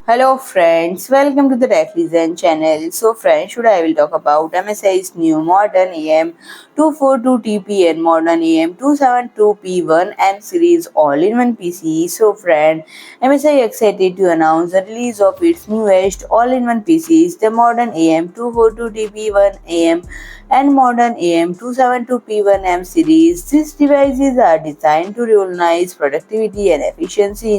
Hello friends, welcome to the Tech Design channel. So friends, today I will talk about MSI's new modern AM242TP and modern AM272P1 M series all-in-one PC. So friend, MSI excited to announce the release of its newest all-in-one PCs, the modern AM242TP1 AM and modern AM272P1M series. These devices are designed to revolutionize productivity and efficiency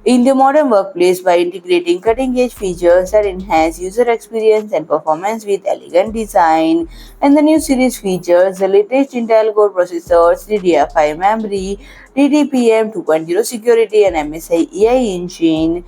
in the modern workplace by integrating cutting-edge features that enhance user experience and performance with elegant design. And the new series features the latest Intel Core processors, DDR5 memory, DDPM 2.0 security, and MSI AI engine.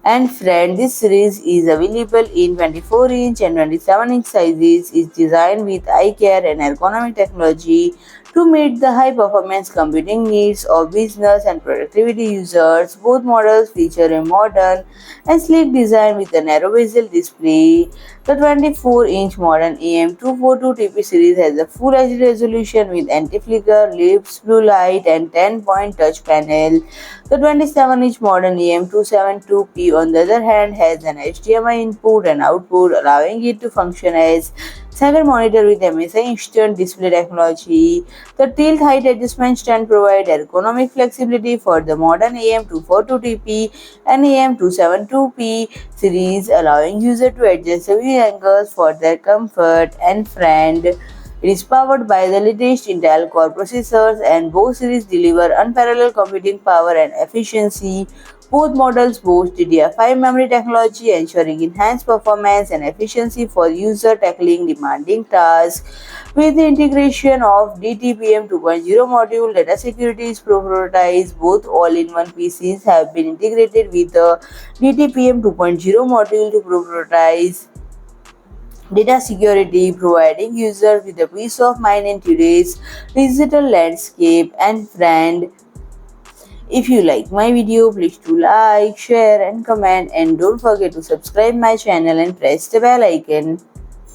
And friend, this series is available in 24-inch and 27-inch sizes. Is designed with eye care and ergonomic technology to meet the high performance computing needs of business and productivity users. Both models feature a modern and sleek design with a narrow bezel display. The 24-inch modern AM242TP series has a full HD resolution with anti-flicker, lips, blue light, and 10-point touch panel. The 27-inch modern AM272P, on the other hand, has an HDMI input and output, allowing it to function as second monitor with MSI instant display technology. The tilt height adjustment stand provides ergonomic flexibility for the modern AM242TP and AM272P series, allowing user to adjust the view angles for their comfort. And friend, it is powered by the latest Intel Core processors, and both series deliver unparalleled computing power and efficiency. Both models boast DDR5 memory technology, ensuring enhanced performance and efficiency for user tackling demanding tasks. With the integration of DTPM 2.0 module, data security is prioritized. Both all-in-one PCs have been integrated with the DTPM 2.0 module to prioritize data security, providing users with a peace of mind in today's digital landscape. And friend, if you like my video, please do like, share and comment, and don't forget to subscribe my channel and press the bell icon.